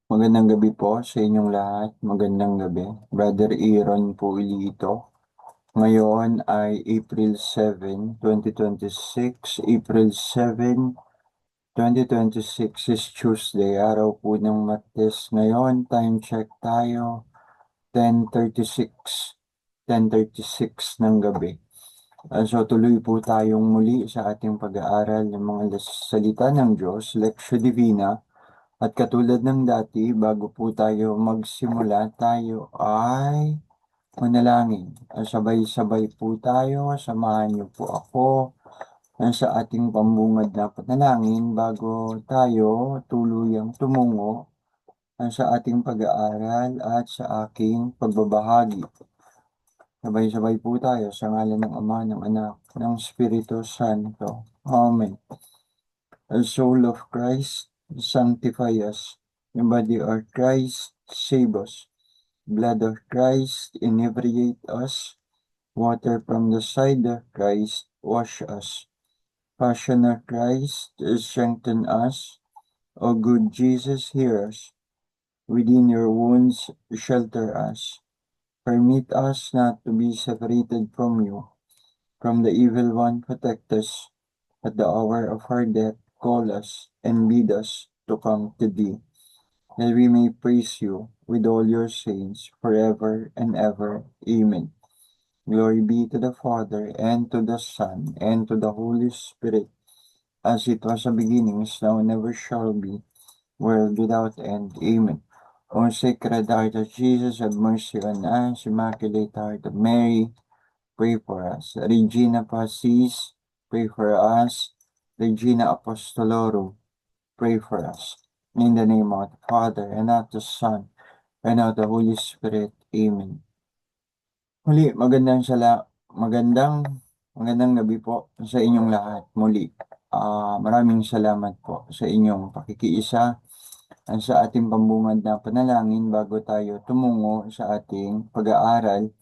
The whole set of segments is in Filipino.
Magandang gabi po sa inyong lahat. Magandang gabi. Brother Aaron po ito. Ngayon ay April 7, 2026. April 7, 2026 is Tuesday, araw po ng Martes. Ngayon, time check tayo, 10:36. 10:36 ng gabi. So tuloy po tayong muli sa ating pag-aaral ng mga salita ng Diyos, Lectio Divina. At katulad ng dati, bago po tayo magsimula, tayo ay manalangin. Sabay-sabay po tayo, samahan niyo po ako sa ating pambungad na panalangin bago tayo tuluyang tumungo sa ating pag-aaral at sa aking pagbabahagi. Sabay-sabay po tayo sa ngalan ng Ama, ng Anak, ng Espiritu Santo. Amen. The soul of Christ, sanctify us. The body of Christ, save us. Blood of Christ, inebriate us. Water from the side of Christ, wash us. Passion of Christ, strengthen us. O good Jesus, hear us. Within your wounds, shelter us. Permit us not to be separated from you. From the evil one, protect us. At the hour of our death, call us and bid us to come to thee, that we may praise you with all your saints forever and ever. Amen. Glory be to the Father, and to the Son, and to the Holy Spirit, as it was a beginning, is now, and ever shall be, world without end. Amen. O Sacred Heart of Jesus, have mercy on us. Immaculate Heart of Mary, pray for us. Regina Passis, pray for us. Regina Apostolorum, pray for us. In the name of the Father, and of the Son, and of the Holy Spirit. Amen. Muli, magandang magandang gabi po sa inyong lahat. Muli, maraming salamat po sa inyong pakikiisa sa ating pambungad na panalangin bago tayo tumungo sa ating pag-aaral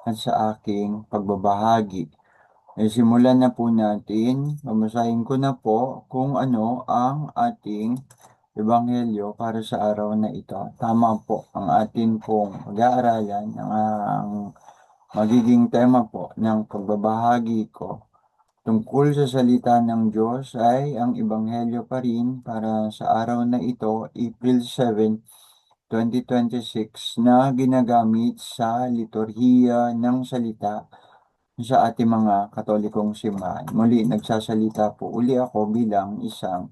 at sa aking pagbabahagi. Simulan na po natin. Mamasahin ko na po kung ano ang ating ebanghelyo para sa araw na ito. Tama po ang atin pong pag-aaralan, ang magiging tema po ng pagbabahagi ko tungkol sa salita ng Diyos ay ang ebanghelyo pa rin para sa araw na ito, April 7, 2026, na ginagamit sa liturhiya ng salita sa ating mga Katolikong simbahan. Muli, nagsasalita po uli ako bilang isang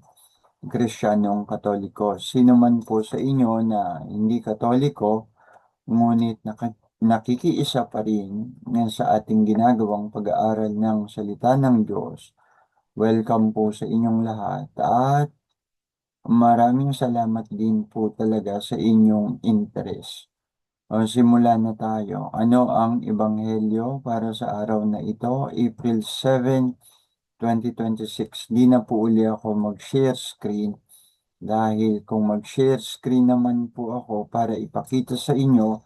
Kristiyanong Katoliko. Sino man po sa inyo na hindi Katoliko, ngunit nakikiisa pa rin sa ating ginagawang pag-aaral ng salita ng Diyos, welcome po sa inyong lahat at maraming salamat din po talaga sa inyong interes. Simulan na tayo. Ano ang ebanghelyo para sa araw na ito, April 7, 2026? Di na po uli ako mag-share screen dahil kung mag-share screen naman po ako para ipakita sa inyo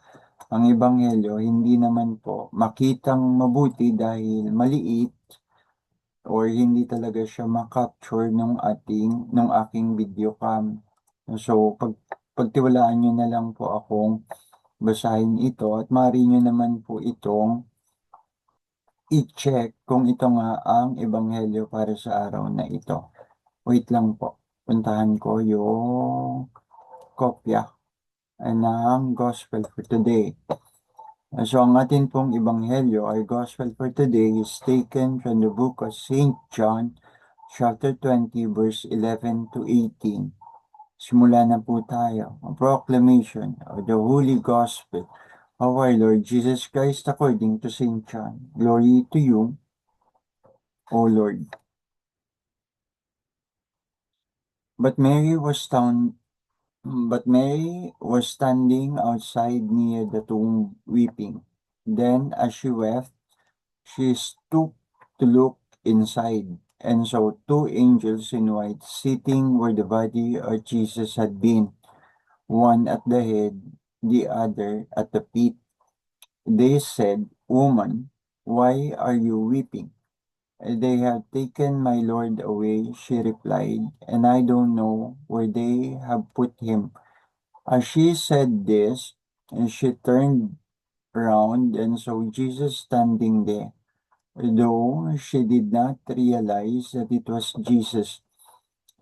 ang ebanghelyo, hindi naman po makitang mabuti dahil maliit or hindi talaga siya ma-capture nung aking video cam. So, pagtiwalaan nyo na lang po akong basahin ito at maaari nyo naman po itong i-check kung ito nga ang ebanghelyo para sa araw na ito. Wait lang po. Puntahan ko yung kopya ng Gospel for Today. So, ang atin pong ebanghelyo ay Gospel for Today is taken from the book of St. John, chapter 20, verse 11 to 18. Simula na po tayo. A proclamation of the Holy Gospel of our Lord Jesus Christ according to St. John. Glory to you, O Lord. But Mary was found But Mary was standing outside near the tomb weeping. Then, as she wept, she stooped to look inside, and saw two angels in white sitting where the body of Jesus had been, one at the head, the other at the feet. They said, "Woman, why are you weeping?" "They have taken my Lord away," she replied, "and I don't know where they have put him." As she said this, and she turned round and saw Jesus standing there. Though she did not realize that it was Jesus.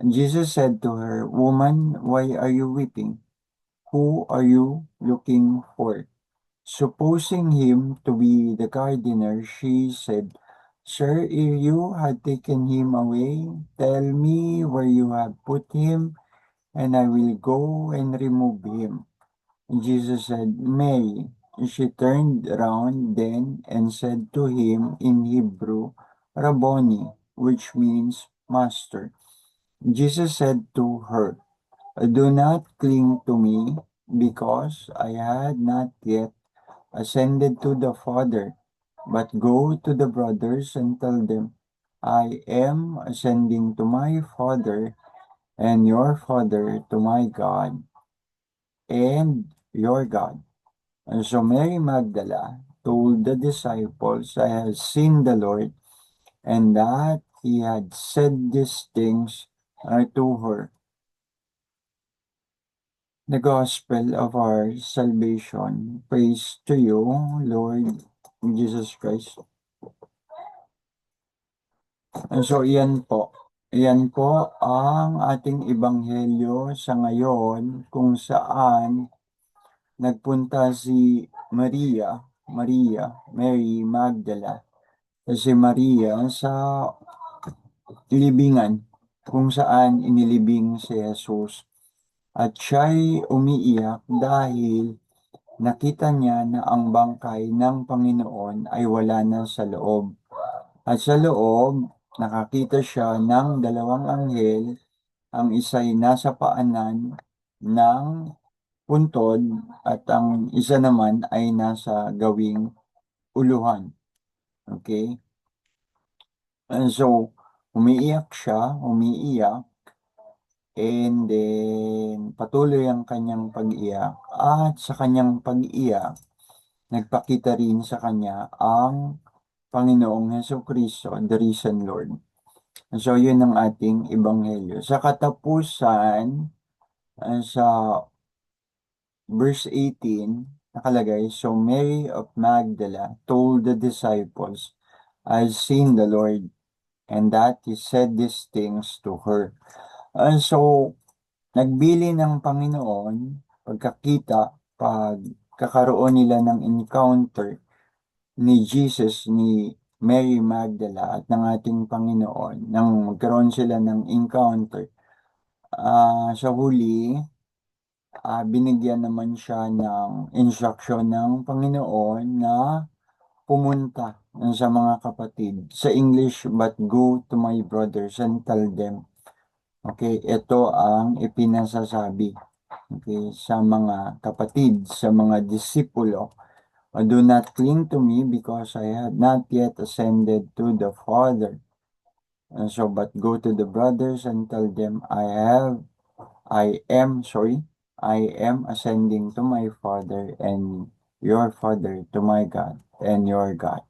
And Jesus said to her, "Woman, why are you weeping? Who are you looking for?" Supposing him to be the gardener, she said, "Sir, if you had taken him away, tell me where you have put him, and I will go and remove him." Jesus said, "Mary." She turned round then and said to him in Hebrew, "Rabboni," which means master. Jesus said to her, "Do not cling to me, because I had not yet ascended to the Father, but go to the brothers and tell them, I am ascending to my Father and your Father, to my God and your God." And so Mary Magdala told the disciples, "I have seen the Lord," and that he had said these things to her. The gospel of our salvation. Praise to you, Lord Jesus Christ. And so iyan po ang ating ebanghelyo sa ngayon, kung saan nagpunta si Mary Magdala, si Maria sa libingan kung saan inilibing si Jesus. At siya'y umiiyak dahil nakita niya na ang bangkay ng Panginoon ay wala na sa loob. At sa loob, nakakita siya ng dalawang anghel, ang isa'y nasa paanan ng puntod at ang isa naman ay nasa gawing uluhan. Okay? And so, umiiyak, and then patuloy ang kanyang pag-iyak. At sa kanyang pag-iyak, nagpakita rin sa kanya ang Panginoong Hesukristo, the risen Lord. So, yun ang ating ebanghelyo. Sa katapusan, sa verse 18, nakalagay, "So Mary of Magdala told the disciples, I've seen the Lord, and that he said these things to her." So, nagbili ng Panginoon, pagkakaroon nila ng encounter ni Jesus, ni Mary Magdala at ng ating Panginoon, nang magkaroon sila ng encounter. Sa huli, binigyan naman siya ng instruction ng Panginoon na pumunta sa mga kapatid. Sa English, "But go to my brothers and tell them." Okay, ito ang ipinasasabi, okay, sa mga kapatid, sa mga disipulo. "Do not cling to me, because I have not yet ascended to the Father. But go to the brothers and tell them, I am ascending to my Father and your Father, to my God and your God."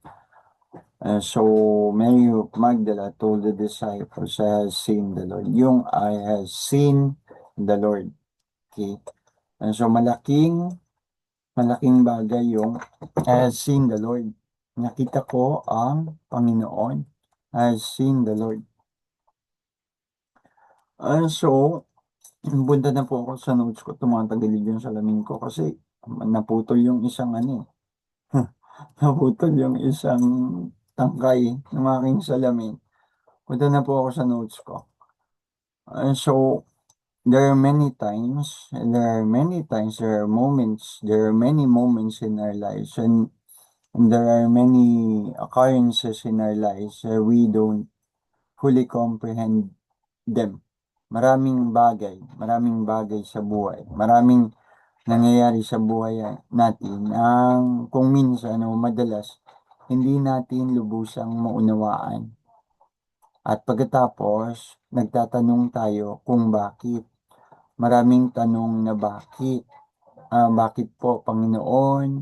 So Mary Magdala told the disciples, "I have seen the Lord." Yung "I have seen the Lord." Okay? So malaking bagay yung "I have seen the Lord." Nakita ko ang Panginoon. I have seen the Lord. So, punta na po ako sa notes ko. Tumatagilid yung salamin ko kasi naputol yung isang naputol yung isang tangkay ng aking salamin. Punta na po ako sa notes ko. So, there are many times, there are moments, there are many moments in our lives, and there are many occurrences in our lives where we don't fully comprehend them. Maraming bagay sa buhay. Maraming nangyayari sa buhay natin ang kung minsan o madalas hindi natin lubusang maunawaan. At pagkatapos, nagtatanong tayo kung bakit. Maraming tanong na bakit. Bakit po, Panginoon?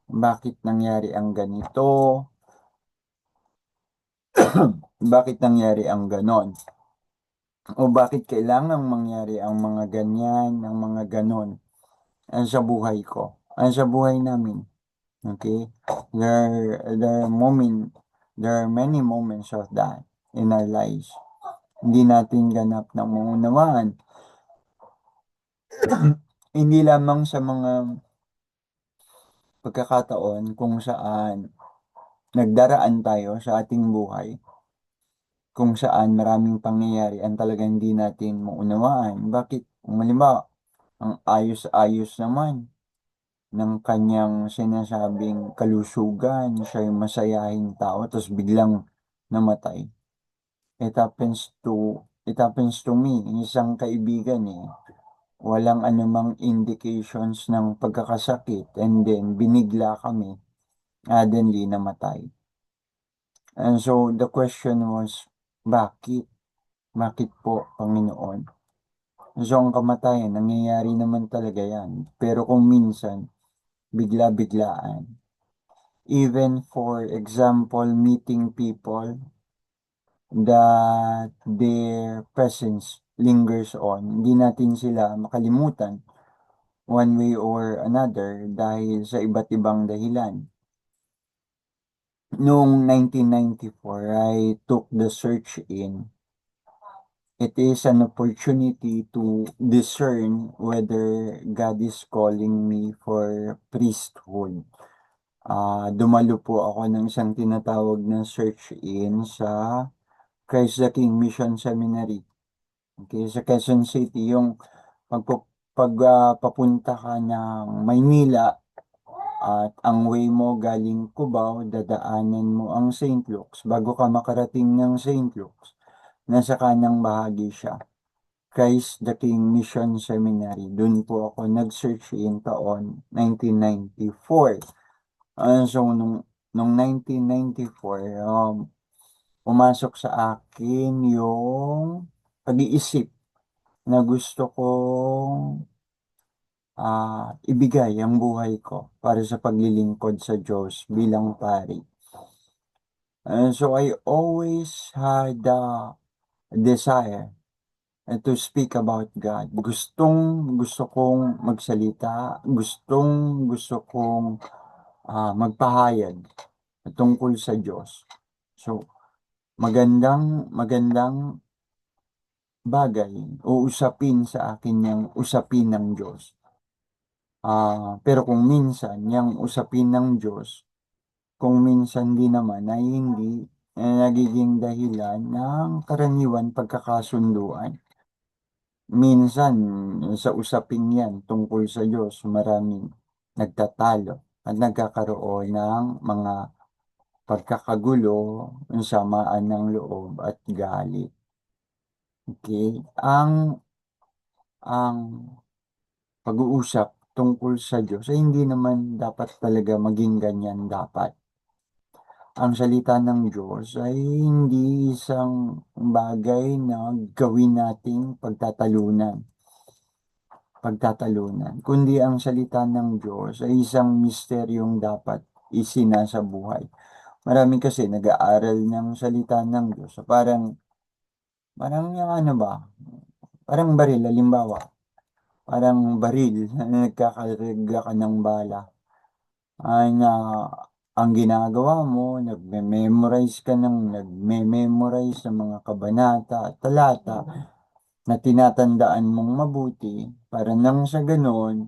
Bakit nangyari ang ganito? Bakit nangyari ang ganon? O bakit kailangang mangyari ang mga ganyan, ang mga ganon? sa buhay ko, sa buhay namin. Okay? There are many moments of that in our lives. Hindi natin ganap na maunawaan. Hindi lamang sa mga pagkakataon kung saan nagdaraan tayo sa ating buhay, kung saan maraming pangyayari ang talagang hindi natin maunawaan. Bakit? Kung halimbawa, ang ayos-ayos naman ng kanyang sinasabing kalusugan, siya yung masayahing tao, tapos biglang namatay. It happens to me, isang kaibigan walang anumang indications ng pagkakasakit, and then binigla kami, suddenly namatay. And so the question was, bakit? Bakit po, Panginoon? So ang kamatayan, nangyayari naman talaga yan. Pero kung minsan, bigla-biglaan. Even for example, meeting people that their presence lingers on. Hindi natin sila makalimutan one way or another dahil sa iba't ibang dahilan. Noong 1994, I took the search in. It is an opportunity to discern whether God is calling me for priesthood. Dumalo po ako ng isang tinatawag na search in sa Christ the King Mission Seminary. Okay, sa Quezon City, yung papunta ka ng Maynila at ang way mo galing Cubao, dadaanan mo ang St. Luke's. Bago ka makarating ng St. Luke's, nasa kanang bahagi siya. Christ the King Mission Seminary. Doon po ako nag-search in taon 1994. So, nung 1994, pumasok sa akin yung pag-iisip na gusto kong ibigay ang buhay ko para sa paglilingkod sa Diyos bilang pari. So I always had the desire to speak about God. Gusto kong magsalita, gusto kong magpahayag tungkol sa Diyos. So, magandang bagay o usapin sa akin yung usapin ng Diyos. Pero kung minsan, yung usapin ng Diyos, kung minsan di naman ay hindi nagiging dahilan ng karaniwan pagkakasunduan. Minsan, sa usaping yan tungkol sa Diyos, maraming nagtatalo at nagkakaroon ng mga pagkakagulo, samaan ng loob at galit. Okay? Ang pag-uusap tungkol sa Diyos ay hindi naman dapat talaga maging ganyan dapat. Ang salita ng Diyos ay hindi isang bagay na gawin nating pagtatalunan, kundi ang salita ng Diyos ay isang misteryong dapat isinasa buhay. Marami kasi nag-aaral ng salita ng Diyos. Parang yung ano ba? Parang baril, halimbawa. Parang baril na nagkakarga ka ng bala. Na ang ginagawa mo, nagme-memorize ng mga kabanata at talata na tinatandaan mong mabuti para nang sa ganoon,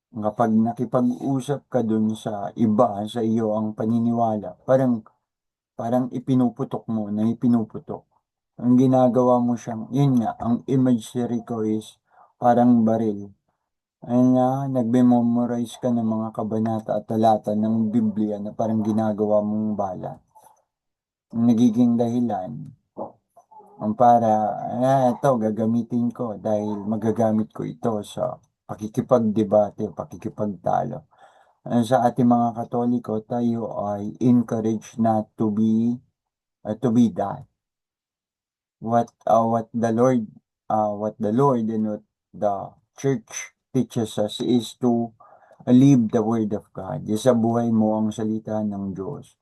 kapag nakipag-usap ka dun sa iba, sa iyo ang paniniwala, parang ipinuputok. Ang ginagawa mo siyang, yun nga, ang imagery ko is parang baril. Ay na, nagme-memorize ka ng mga kabanata at talata ng Biblia na parang ginagawa mong bala. Ang nagiging dahilan, para, ito, gagamitin ko dahil magagamit ko ito sa pakikipagdebate, pakikipagtalo. Sa ating mga Katoliko, tayo ay encouraged not to be that. What the Lord and what the church teaches us is to live the word of God. Sa buhay mo ang salita ng Diyos.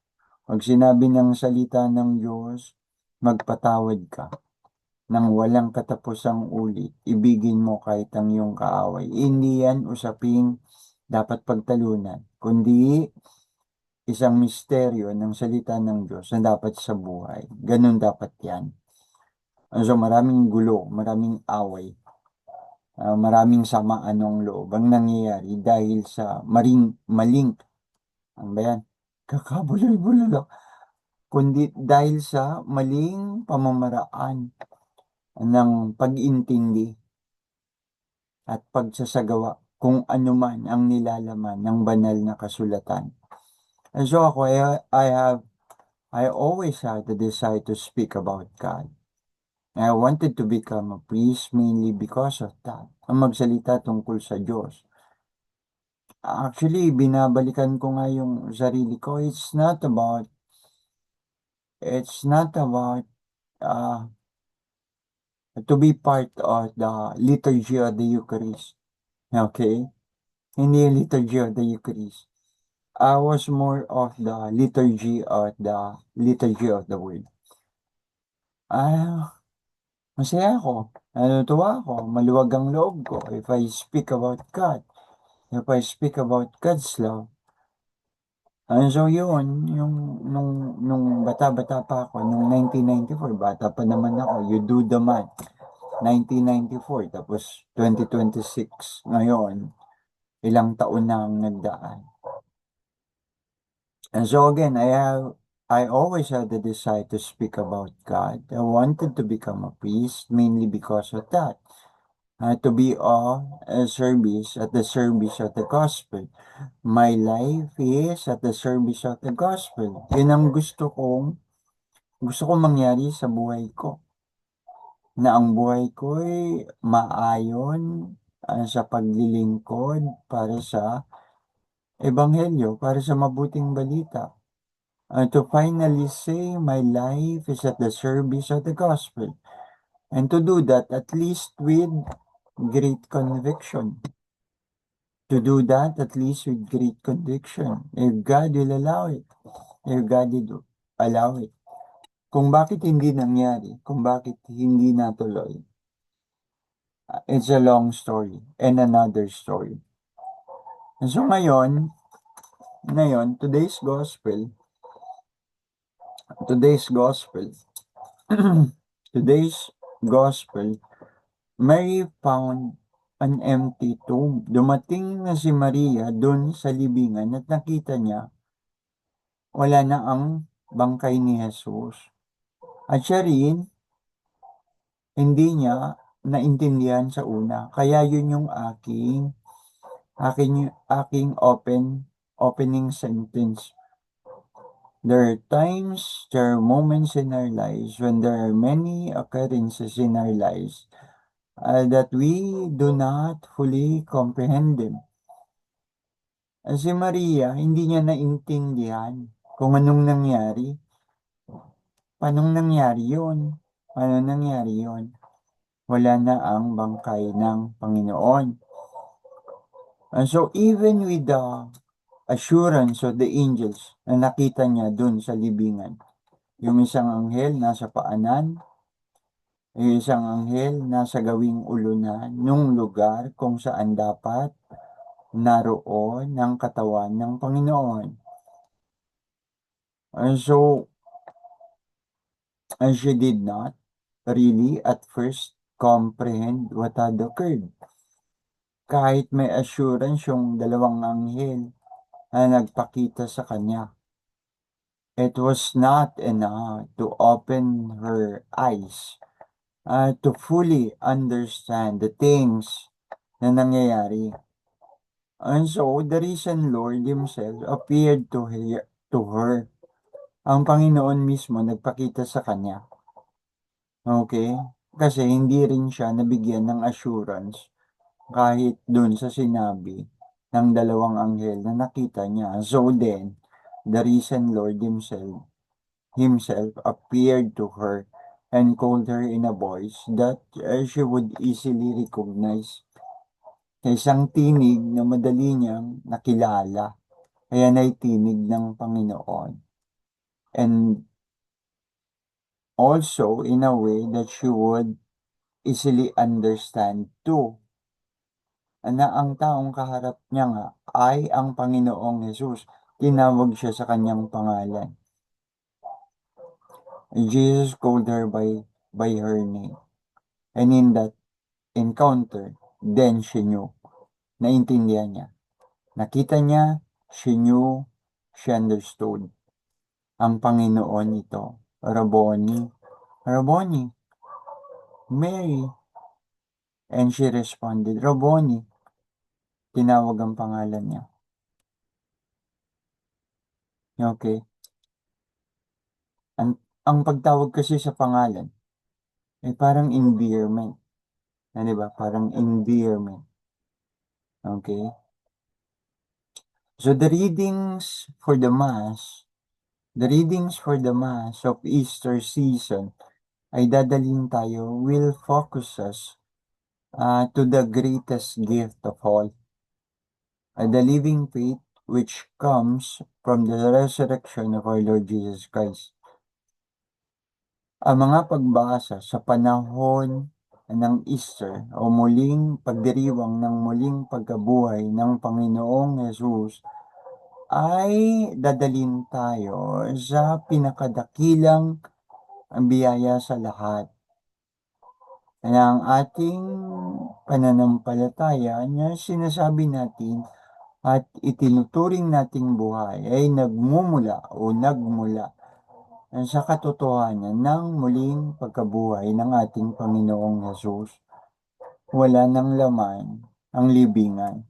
Pag sinabi ng salita ng Diyos, magpatawad ka. ng walang katapusang ulit, ibigin mo kahit ang iyong kaaway. Hindi yan usaping dapat pagtalunan, kundi isang misteryo ng salita ng Diyos na dapat sa buhay. Ganun dapat yan. So maraming gulo, maraming away, maraming samaan ng loob ang nangyayari dahil sa maling, ano ba yan? Kakabulol-bulol, kundi dahil sa maling pamamaraan ng pag-intindi at pagsasagawa kung ano man ang nilalaman ng banal na kasulatan. And so ako, I always had the desire to speak about God. I wanted to become a priest mainly because of that. Ang magsalita tungkol sa Diyos. Actually, binabalikan ko nga yung sarili ko. It's not about uh, to be part of the liturgy of the Eucharist. Okay? Hindi yung liturgy of the Eucharist. I was more of the liturgy of the word. Masaya ako. Natutuwa ako. Maluwag ang loob ko if I speak about God. If I speak about God's love. So yun, nung bata-bata pa ako, nung 1994, bata pa naman ako, you do the math. 1994, tapos 2026, ngayon, ilang taon na ang nagdaan. And so again, I always had the desire to speak about God. I wanted to become a priest mainly because of that. To be at the service of the gospel. My life is at the service of the gospel. Yun ang gusto kong mangyari sa buhay ko. Na ang buhay ko ay maayon sa paglilingkod para sa ebanghelyo, para sa mabuting balita. To finally say my life is at the service of the gospel. And to do that at least with great conviction. To do that at least with great conviction. If God will allow it. If God will allow it. Kung bakit hindi nangyari, kung bakit hindi natuloy, it's a long story and another story. And so ngayon, today's gospel, today's gospel, Mary found an empty tomb. Dumating na si Maria dun sa libingan at nakita niya wala na ang bangkay ni Jesus. At siya rin, hindi niya naintindihan sa una. Kaya yun yung aking opening sentence. There are moments in our lives when there are many occurrences in our lives that we do not fully comprehend them. Si Maria, hindi niya naintindihan kung anong nangyari. Paano nangyari yun? Wala na ang bangkay ng Panginoon. And so even with the assurance of the angels na nakita niya dun sa libingan, yung isang anghel nasa paanan, yung isang anghel nasa gawing ulunan nung lugar kung saan dapat naroon ang katawan ng Panginoon. And so, she did not really at first comprehend what had occurred. Kahit may assurance yung dalawang anghel na nagpakita sa kanya, it was not enough to open her eyes to fully understand the things na nangyayari. And so, the risen Lord Himself appeared to her. Ang Panginoon mismo nagpakita sa kanya. Okay? Kasi hindi rin siya nabigyan ng assurance kahit dun sa sinabi ng dalawang anghel na nakita niya. So then, the risen Lord himself appeared to her and called her in a voice that she would easily recognize. Sa isang tinig na madali niyang nakilala. Kaya na tinig ng Panginoon. And also in a way that she would easily understand too, na ang taong kaharap niya nga ay ang Panginoong Hesus. Tinawag siya sa kanyang pangalan. Jesus called her by her name. And in that encounter, then she knew. Naintindihan niya. Nakita niya, she knew, she understood. Ang Panginoon ito, Rabboni, Rabboni, Mary. And she responded, Rabboni. Tinawag ang pangalan niya. Okay? Ang pagtawag kasi sa pangalan, ay parang endearment. Di ba? Parang endearment. Okay? So the readings for the Mass of Easter season ay dadalhin tayo will focus us to the greatest gift of all, the living faith which comes from the resurrection of our Lord Jesus Christ. Ang mga pagbasa sa panahon ng Easter o muling pagdiriwang ng muling pagkabuhay ng Panginoong Hesus ay dadalhin tayo sa pinakadakilang biyaya sa lahat ng ating pananampalataya na sinasabi natin at itinuturing nating buhay ay nagmumula o nagmula sa katotohanan ng muling pagkabuhay ng ating Panginoong Hesus. Wala nang laman ang libingan.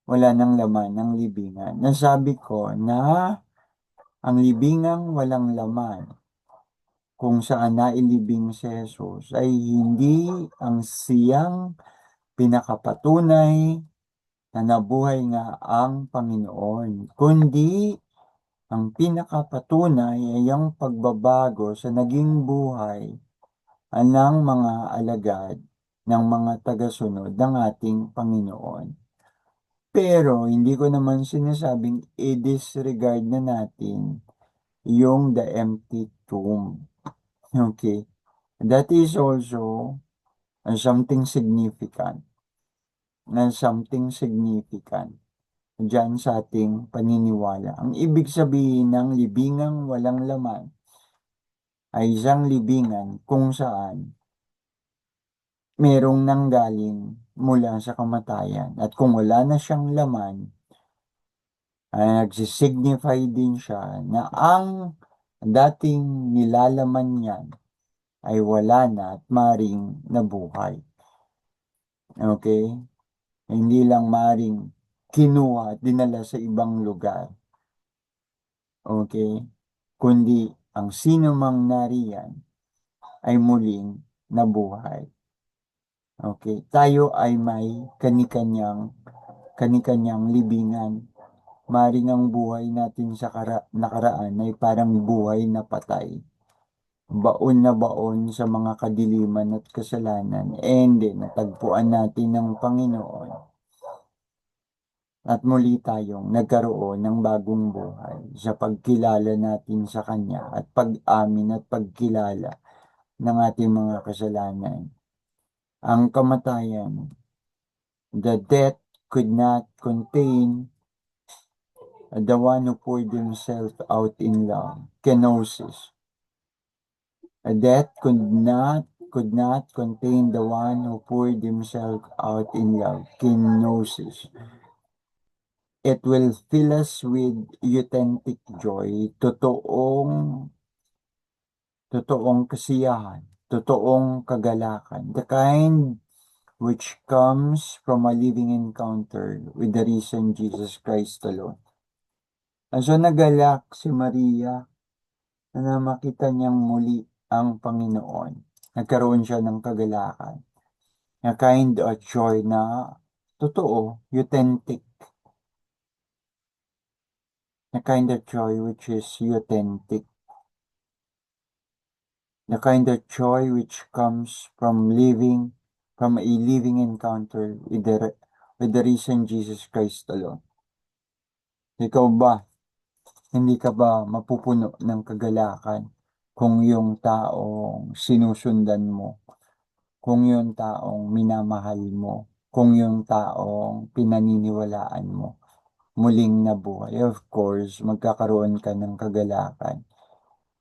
Wala nang laman ang libingan. Nasabi ko na ang libingang walang laman kung saan nailibing si Jesus ay hindi ang siyang pinakapatunay na nabuhay nga ang Panginoon, kundi ang pinakapatunay ay ang pagbabago sa naging buhay ng mga alagad ng mga tagasunod ng ating Panginoon. Pero hindi ko naman sinasabing i-disregard na natin yung the empty tomb. Okay? That is also something significant. Something significant dyan sa ating paniniwala. Ang ibig sabihin ng libingang walang laman ay isang libingan kung saan merong nanggaling mula sa kamatayan. At kung wala na siyang laman, ay nagsisignify din siya na ang dating nilalaman niyan ay wala na at maring nabuhay. Okay? Hindi lang maring kinuha at dinala sa ibang lugar. Okay? Kundi ang sino mang nariyan ay muling nabuhay. Okay? Tayo ay may kani-kanyang libingan. Maring ang buhay natin sa nakaraan ay parang buhay na patay. Baon na baon sa mga kadiliman at kasalanan. And then, natagpuan natin ng Panginoon. At muli tayong nagkaroon ng bagong buhay sa pagkilala natin sa Kanya at pag-amin at pagkilala ng ating mga kasalanan. Ang kamatayan, the death could not contain the one who poured himself out in love, kenosis. Death could not contain the one who poured himself out in love, kenosis. It will fill us with authentic joy, totoong kasiyahan, totoong kagalakan, the kind which comes from a living encounter with the risen Jesus Christ alone. So nagalak si Maria na makita niyang muli ang Panginoon. Nagkaroon siya ng kagalakan. A kind of joy na totoo, authentic. A kind of joy which is authentic. The kind of joy which comes from a living encounter with the risen Jesus Christ alone. Ikaw ba? Hindi ka ba mapupuno ng kagalakan kung yung taong sinusundan mo, kung yung taong minamahal mo, kung yung taong pinaniniwalaan mo, muling nabuhay, of course, magkakaroon ka ng kagalakan.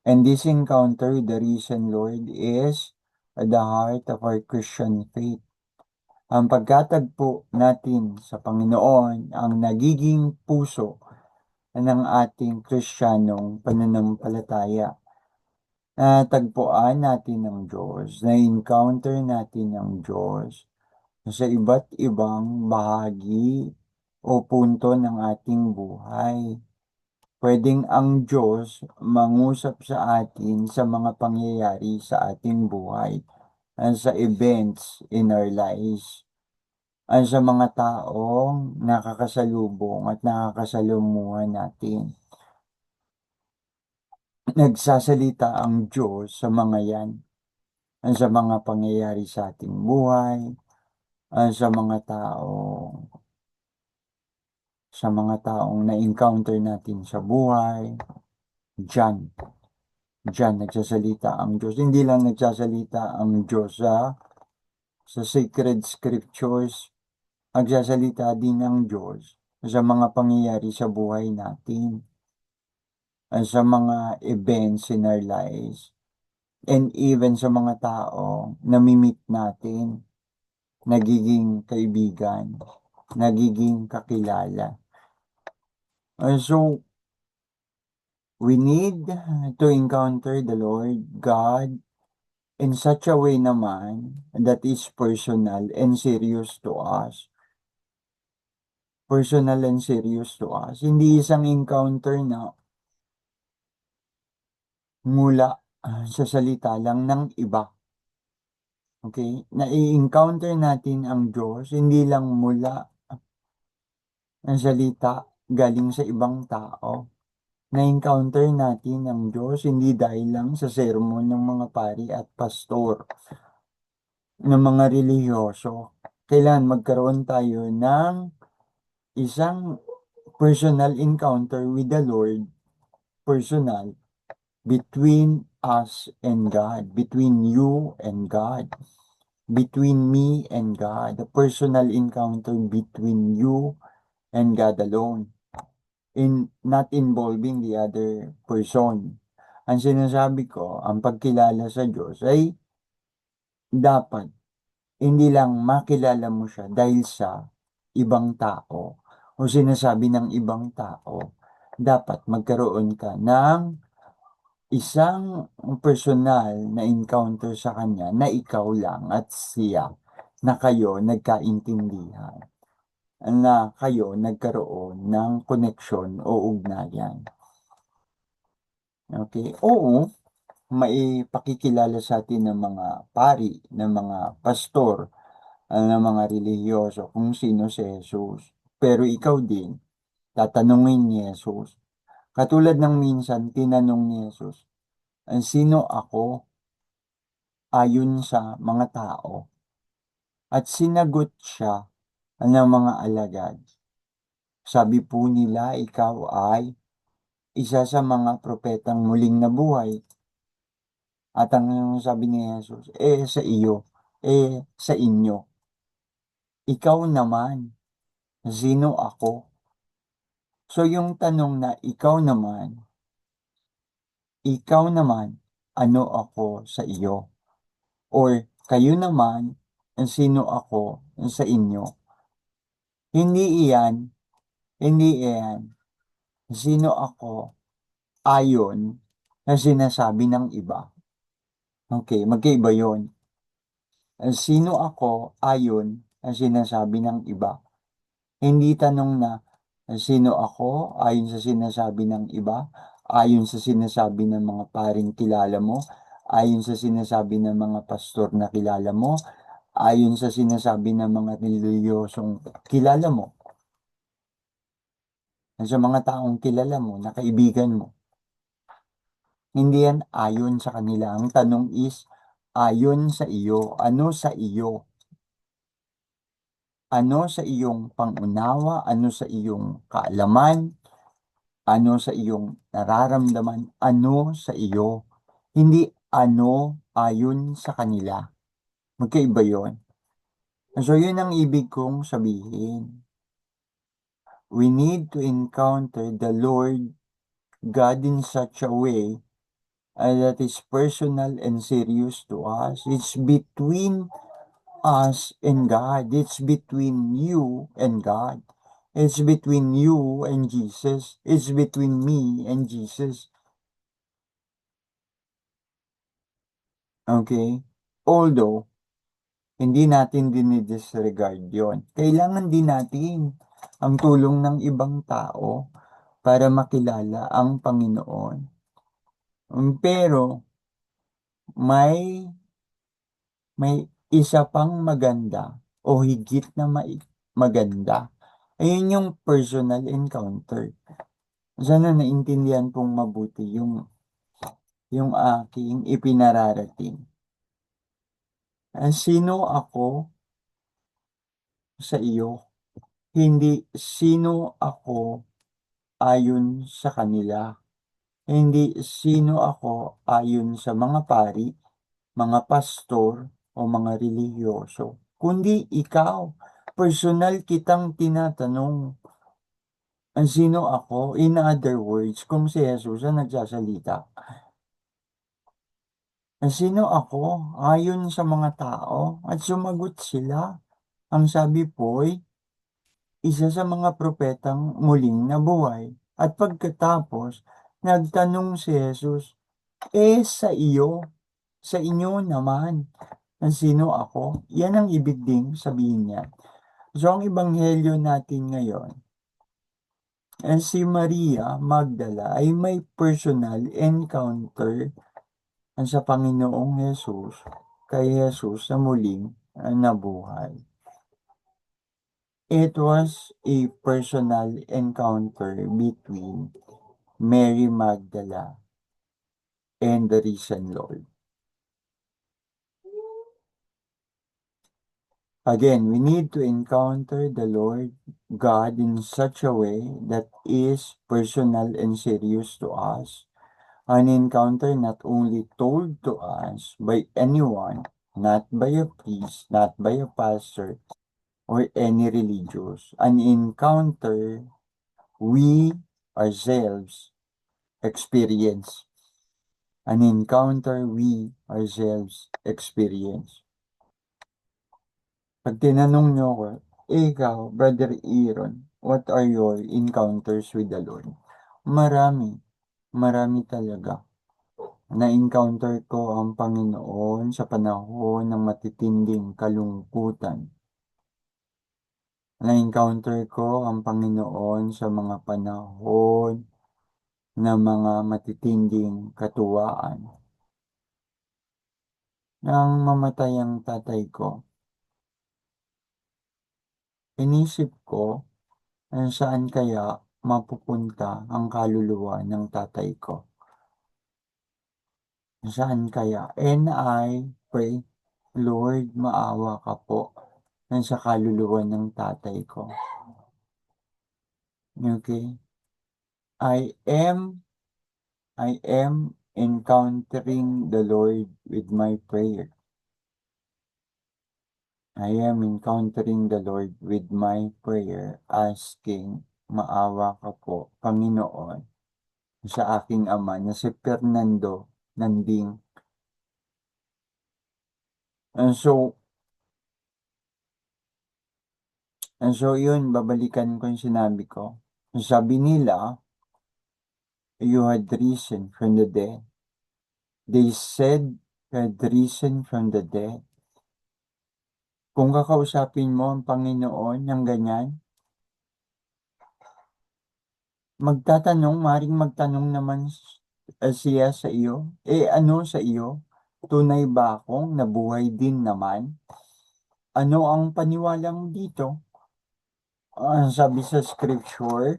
And this encounter, the reason, Lord, is the heart of our Christian faith. Ang pagkatagpo natin sa Panginoon ang nagiging puso ng ating Kristiyanong pananampalataya. Natagpuan natin ang Diyos, na-encounter natin ang Diyos sa iba't ibang bahagi o punto ng ating buhay. Pwedeng ang Diyos mangusap sa atin sa mga pangyayari sa ating buhay, sa events in our lives, sa mga taong nakakasalubong at nakakasalamuhan natin. Nagsasalita ang Diyos sa mga yan, sa mga pangyayari sa ating buhay, sa mga taong na-encounter natin sa buhay. Diyan nagsasalita ang Diyos. Hindi lang nagsasalita ang Diyos sa sacred scriptures, nagsasalita din ang Diyos sa mga pangyayari sa buhay natin, sa mga events in our lives, and even sa mga tao na mimit natin, nagiging kaibigan, nagiging kakilala. So, we need to encounter the Lord God in such a way naman that is personal and serious to us. Personal and serious to us. Hindi isang encounter na mula sa salita lang ng iba. Okay? Na-encounter natin ang Diyos, hindi lang mula ang salita galing sa ibang tao. Na-encounter natin ang Diyos, hindi dahil lang sa sermon ng mga pari at pastor, ng mga relihiyoso. Kailan magkaroon tayo ng isang personal encounter with the Lord, personal, between us and God, between you and God, between me and God, a personal encounter between you and God alone, not involving the other person. Ang sinasabi ko, ang pagkilala sa Diyos ay dapat hindi lang makilala mo siya dahil sa ibang tao o sinasabi ng ibang tao. Dapat magkaroon ka ng isang personal na encounter sa kanya na ikaw lang at siya, na kayo nagkaintindihan, na kayo nagkaroon ng koneksyon o ugnayan. Okay? Oo, may pakikilala sa atin ng mga pari, ng mga pastor, ng mga relihiyoso kung sino si Jesus. Pero ikaw din, tatanungin ni Jesus. Katulad ng minsan, tinanong ni Jesus, sino ako ayon sa mga tao? At sinagot siya ng mga alagad. Sabi po nila, ikaw ay isa sa mga propetang muling nabuhay. At ang sabi ni Jesus, sa iyo, sa inyo. Ikaw naman, sino ako? So yung tanong na ikaw naman, ano ako sa iyo? Or kayo naman, sino ako sa inyo? Hindi iyan, hindi iyan. Sino ako ayon na sinasabi ng iba? Okay, magkaiba yun. Sino ako ayon na sinasabi ng iba? Hindi tanong na sino ako ayon sa sinasabi ng iba, ayon sa sinasabi ng mga paring kilala mo, ayon sa sinasabi ng mga pastor na kilala mo, ayon sa sinasabi ng mga reliyosong kilala mo, sa mga taong kilala mo, na kaibigan mo. Hindi yan ayon sa kanila. Ang tanong is, ayon sa iyo. Ano sa iyo? Ano sa iyong pangunawa? Ano sa iyong kaalaman? Ano sa iyong nararamdaman? Ano sa iyo? Hindi ano ayon sa kanila. Magkaiba yun. So, yun ang ibig kong sabihin. We need to encounter the Lord God in such a way that is personal and serious to us. It's between us and God. It's between you and God. It's between you and Jesus. It's between me and Jesus. Okay? Although, hindi natin dinidisregard yon. Kailangan din natin ang tulong ng ibang tao para makilala ang Panginoon. Pero, may may isa pang maganda o higit na maganda. Ayun yung personal encounter. Sana naintindihan pong mabuti yung aking ipinararating. Sino ako sa iyo? Hindi sino ako ayon sa kanila. Hindi sino ako ayon sa mga pari, mga pastor, o mga relihiyoso. Kundi ikaw, personal kitang tinatanong, sino ako? In other words, kung si Jesus ang nagsasalita, sino ako? Ayon sa mga tao, at sumagot sila. Ang sabi po'y, isa sa mga propetang muling nabuhay. At pagkatapos, nagtanong si Jesus, sa iyo, sa inyo naman, sino ako? Yan ang ibig ding sabihin niya. So, ang ebanghelyo natin ngayon, si Maria Magdala ay may personal encounter sa Panginoong Jesus, kay Jesus na muling nabuhay. It was a personal encounter between Mary Magdala and the risen Lord. Again, we need to encounter the Lord God in such a way that is personal and serious to us. An encounter not only told to us by anyone, not by a priest, not by a pastor, or any religious. An encounter we ourselves experience. An encounter we ourselves experience. Pag tinanong nyo ko, ikaw, Brother Aaron, what are your encounters with the Lord? Marami. Marami talaga. Na-encounter ko ang Panginoon sa panahon ng matitinding kalungkutan. Na-encounter ko ang Panginoon sa mga panahon ng mga matitinding katuwaan. Nang mamatay ang tatay ko, inisip ko saan kaya mapupunta ang kaluluwa ng tatay ko. Saan kaya? And I pray, Lord, maawa ka po sa kaluluwa ng tatay ko. Okay? I am encountering the Lord with my prayer. I am encountering the Lord with my prayer, asking, maawa ka po, Panginoon, sa aking ama na si Fernando Nanding. And so yun, babalikan ko yung sinabi ko. Sabi nila, you had risen from the dead. They said, you had risen from the dead. Kung kakausapin mo ang Panginoon ng ganyan, maring magtanong naman siya sa iyo, ano sa iyo? Tunay ba akong nabuhay din naman? Ano ang paniwala mo dito? Sabi sa scripture,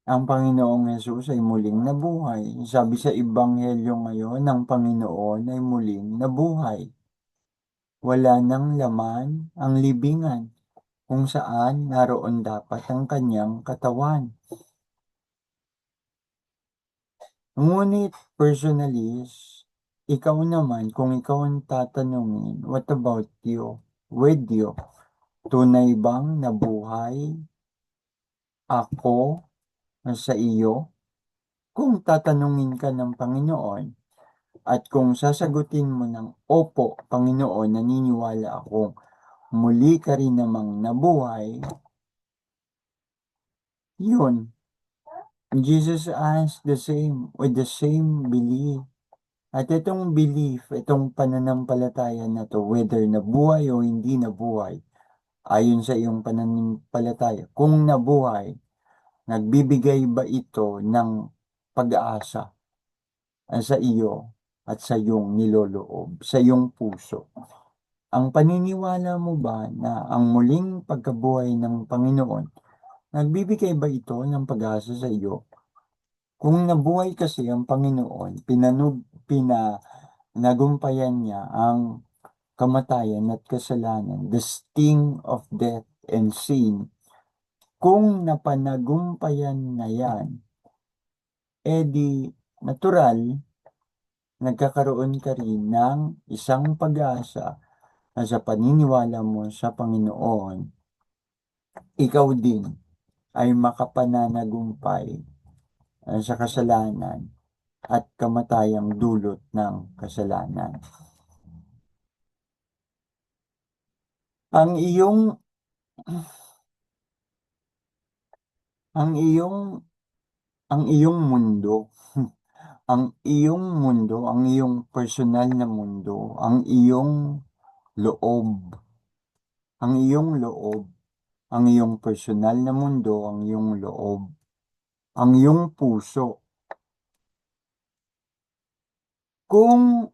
ang Panginoong Yesus ay muling nabuhay. Sabi sa Ebanghelyo ngayon, ang Panginoon ay muling nabuhay. Wala nang laman ang libingan kung saan naroon dapat ang kanyang katawan. Ngunit personally, ikaw naman, kung ikaw ang tatanungin, what about you? With you? Tunay bang nabuhay ako sa iyo? Kung tatanungin ka ng Panginoon at kung sasagutin mo ng Opo, Panginoon, naniniwala akong muli ka rin namang nabuhay, yun. Jesus asked the same, with the same belief. At itong belief, itong pananampalataya na to, whether nabuhay o hindi nabuhay, ayon sa iyong pananampalataya, kung nabuhay, nagbibigay ba ito ng pag-asa sa iyo at sa iyong niloloob, sa iyong puso? Ang paniniwala mo ba na ang muling pagkabuhay ng Panginoon, nagbibigay ba ito ng pag-asa sa iyo? Kung nabuhay kasi ang Panginoon, nagumpayan niya ang kamatayan at kasalanan, the sting of death and sin. Kung napanagumpayan na yan, edi natural, nagkakaroon ka rin ng isang pag-asa na sa paniniwala mo sa Panginoon, ikaw din ay makapananagumpay sa kasalanan at kamatayang dulot ng kasalanan. Ang iyong ang iyong ang iyong mundo, ang iyong personal na mundo, loob, ang iyong loob, ang iyong personal na mundo, ang iyong loob, ang iyong puso. Kung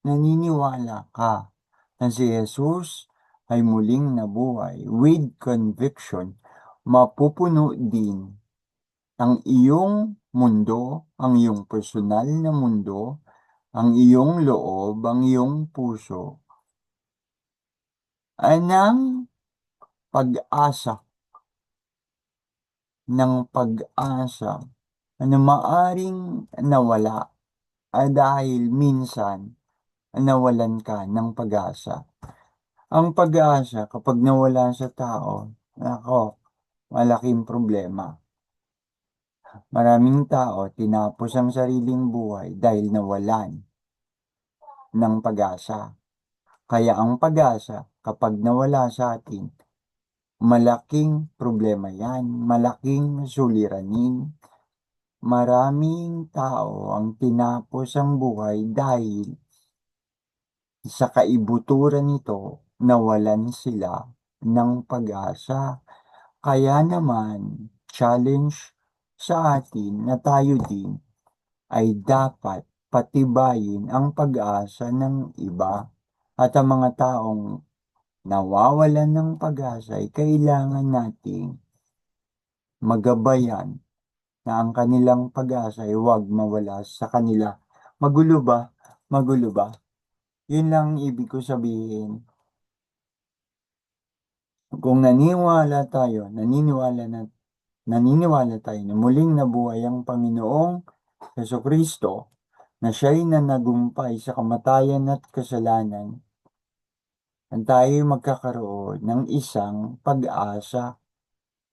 naniniwala ka na si Jesus ay muling nabuhay with conviction, mapupuno din ang iyong mundo, ang iyong personal na mundo, ang iyong loob, ang iyong puso, ay ng pag-asa, na maaring nawala dahil minsan nawalan ka ng pag-asa. Ang pag-asa kapag nawala sa tao, nako, malaking problema. Maraming tao tinapos ang sariling buhay dahil nawalan ng pag-asa. Kaya ang pag-asa, kapag nawala sa atin, malaking problema yan, malaking suliranin. Maraming tao ang tinapos ang buhay dahil sa kaibuturan nito, nawalan sila ng pag-asa. Kaya naman, challenge sa atin na tayo din ay dapat patibayin ang pag-asa ng iba. At ang mga taong nawawalan ng pag-asa ay kailangan nating magabayan na ang kanilang pag-asa ay huwag mawala sa kanila. Magulo ba? Magulo ba? Yun lang ibig ko sabihin. Kung naniniwala tayo na muling nabuhay ang Panginoong Jesucristo, na siya'y nanagumpay sa kamatayan at kasalanan, at tayo magkakaroon ng isang pag-asa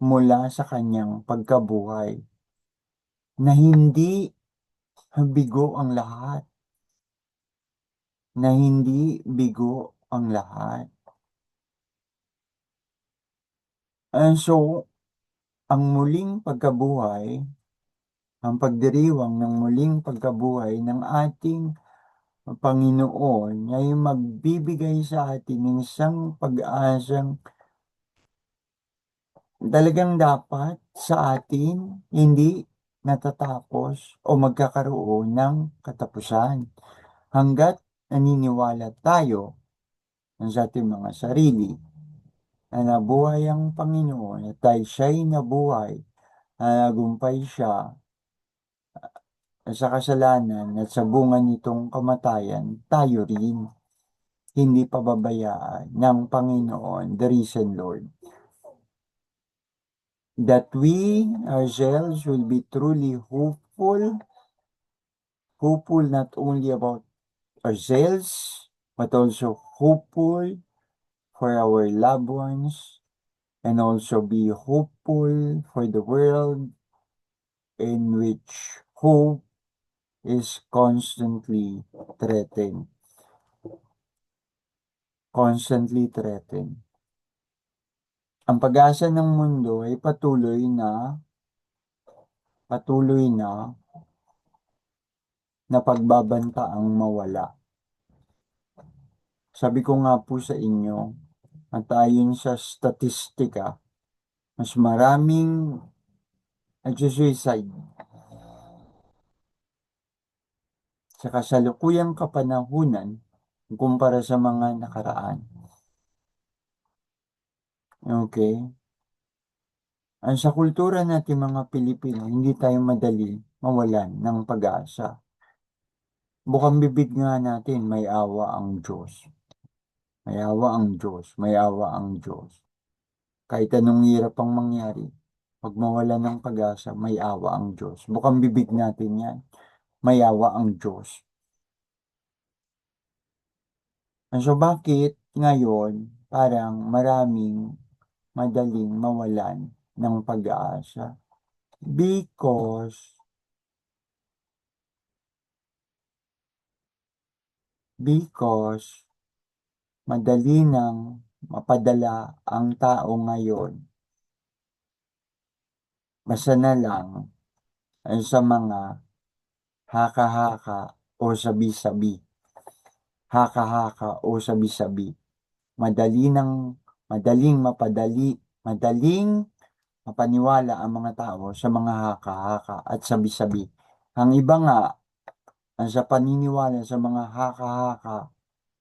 mula sa kanyang pagkabuhay, na hindi bigo ang lahat, na hindi bigo ang lahat. And so, ang muling pagkabuhay, ang pagdiriwang ng muling pagkabuhay ng ating Panginoon ay magbibigay sa atin ng isang pag-asang talagang dapat sa atin hindi natatapos o magkakaroon ng katapusan. Hanggat naniniwala tayo sa ating mga sarili na nabuhay ang Panginoon at dahil siya'y nabuhay, nagumpay siya sa kasalanan at sa bunga nitong kamatayan, tayo rin hindi pababayaan ng Panginoon, the risen Lord. That we ourselves will be truly hopeful hopeful not only about ourselves, but also hopeful for our loved ones, and also be hopeful for the world in which hope is constantly threatened. Constantly threatened. Ang pag-asa ng mundo ay patuloy na pagbabantaang mawala. Sabi ko nga po sa inyo, at ayon sa statistika, mas maraming nagsusuicide sa kasalukuyang kapanahunan kumpara sa mga nakaraan. Okay? Ang sa kultura natin mga Pilipino, hindi tayo madali mawalan ng pag-asa. Bukang bibig nga natin, may awa ang Diyos. May awa ang Diyos. May awa ang Diyos. Kahit anong hirap ang mangyari, pag mawala ng pag-asa, may awa ang Diyos. Bukang bibig natin yan. May awa ang Diyos. So bakit ngayon parang maraming madaling mawalan ng pag-asa? Because madali nang mapadala ang tao ngayon. Basta na lang sa mga haka-haka o sabi-sabi. Haka-haka o sabi-sabi. Madaling mapaniwala ang mga tao sa mga haka-haka at sabi-sabi. Ang iba nga, sa paniniwala sa mga haka-haka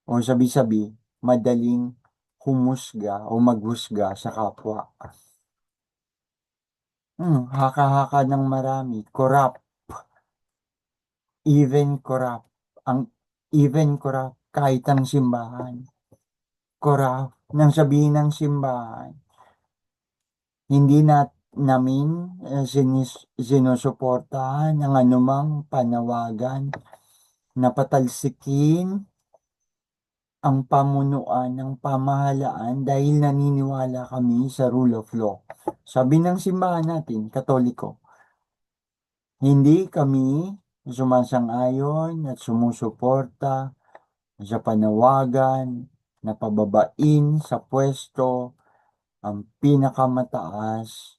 o sabi-sabi, madaling humusga o maghusga sa kapwa. Haka-haka ng marami, corrupt, even corrupt kahit ang simbahan. Corrupt nang sabihin ng simbahan. Hindi namin sinusuportahan ang anumang panawagan na patalsikin ang pamunuan ng pamahalaan dahil naniniwala kami sa rule of law. Sabi ng simbahan natin, Katoliko, hindi kami sumasang-ayon at sumusuporta sa panawagan na pababain sa pwesto ang pinakamataas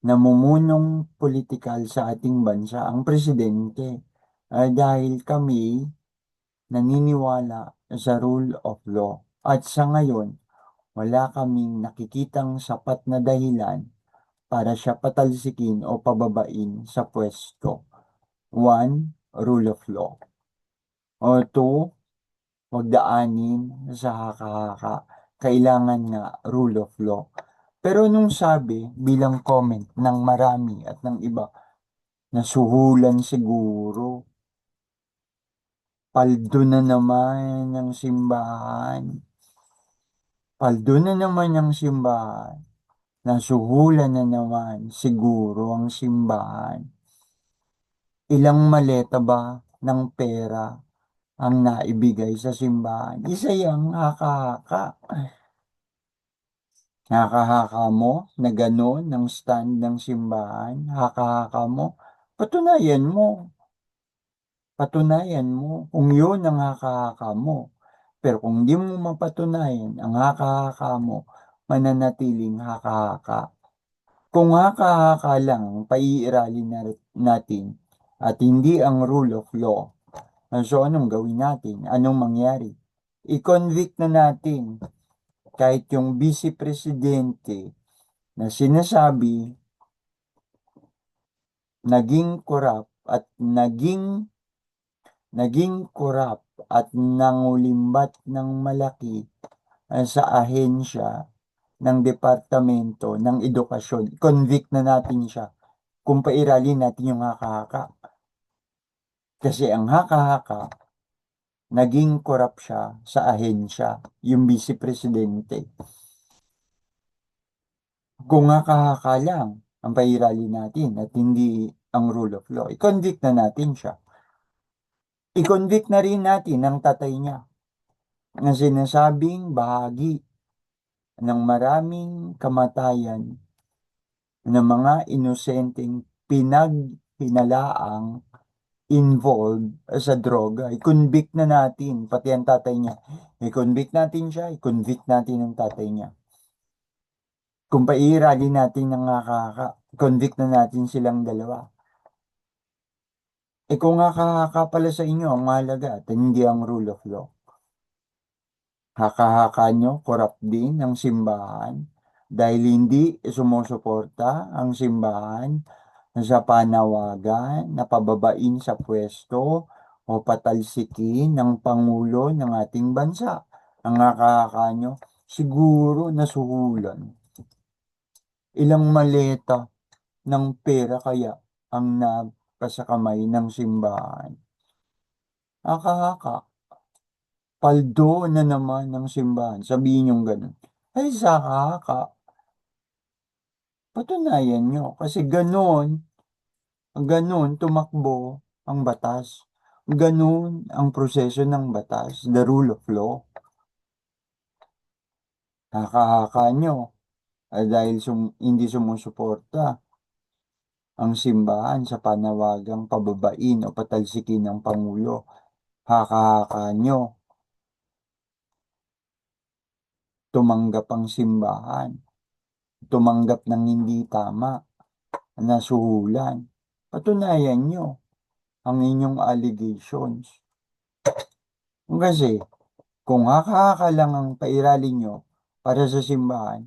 na mumunong politikal sa ating bansa, ang presidente, dahil kami naniniwala sa rule of law. At sa ngayon, wala kaming nakikitang sapat na dahilan para siya patalsikin o pababain sa pwesto. 1, rule of law. O 2, huwag daanin sa haka-haka. Kailangan nga rule of law. Pero nung sabi bilang comment ng marami at ng iba, nasuhulan siguro. Paldo na naman ng simbahan. Paldo na naman ng simbahan. Nasuhulan na naman siguro ang simbahan. Ilang maleta ba ng pera ang naibigay sa simbahan? Isa yang haka-haka. Haka-haka mo na gano'n ng stand ng simbahan. Haka-haka mo. Patunayan mo. Patunayan mo kung yun ang haka-haka mo. Pero kung di mo mapatunayan ang haka-haka mo, mananatiling haka-haka. Kung haka-haka lang ang paiiralin natin at hindi ang rule of law, so anong gawin natin? Anong mangyari? I-convict na natin kahit yung vice presidente na sinasabi naging corrupt at nangulimbat ng malaki sa ahensya ng Departamento ng Edukasyon. Convict na natin siya kung pairalin natin yung haka-haka. Kasi ang haka-haka, naging corrupt siya sa ahensya, yung vice presidente. Kung haka-haka lang ang pairalin natin at hindi ang rule of law, i-convict na natin siya. I-convict na rin natin ang tatay niya na sinasabing bahagi ng maraming kamatayan ng mga inosenteng pinaghinalaang involved sa droga. I-convict na natin, pati ang tatay niya. I-convict natin siya, i-convict natin ang tatay niya. Kung pairali natin ng nakaka, convict na natin silang dalawa. Kung nakaka pala sa inyo, ang mahalaga at hindi ang rule of law. Haka-haka nyo, corrupt din ang simbahan dahil hindi sumusuporta ang simbahan sa panawagan na pababain sa pwesto o patalsikin ng Pangulo ng ating bansa. Ang haka-haka nyo, siguro nasuhulan. Ilang maleta ng pera kaya ang nasa kamay ng simbahan. Haka-haka. Paldo na naman ng simbahan. Sabihin yung ganun. Ay, saka, patunayan nyo. Kasi ganun tumakbo ang batas. Ganun ang proseso ng batas, the rule of law. Haka-haka nyo. Dahil hindi sumusuporta ang simbahan sa panawagang pababain o patalsikin ng Pangulo. Haka-haka nyo. Tumanggap ang simbahan. Tumanggap ng hindi tama na suhulan. Patunayan nyo ang inyong allegations. Kasi kung haka-haka lang ang pairali nyo para sa simbahan,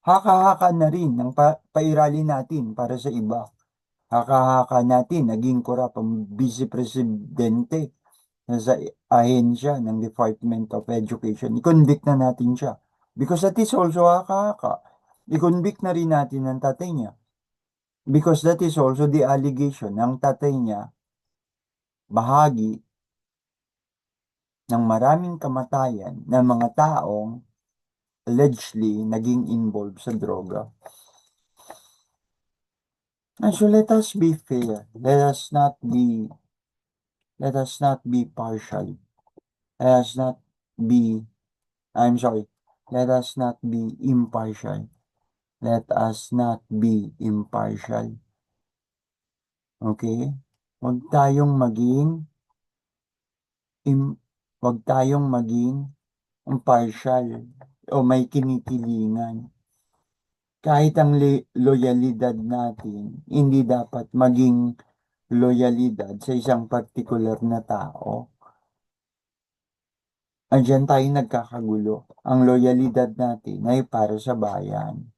haka-haka na rin ang pairali natin para sa iba. Haka-haka natin naging korap ang vice presidente sa ahensya ng Department of Education. I-convict na natin siya. Because that is also haka-haka. I-convict na rin natin ang tatay niya. Because that is also the allegation ng tatay niya, bahagi ng maraming kamatayan ng mga taong allegedly naging involved sa droga. And so let us be fair. Let us not be partial. Let us not be, I'm sorry, let us not be impartial. Let us not be impartial. Okay? Huwag tayong maging, im, huwag tayong maging impartial o may kinikilingan. Kahit ang loyalidad natin, hindi dapat maging loyalidad sa isang partikular na tao. Andiyan tayo nagkakagulo. Ang loyalidad natin ay para sa bayan.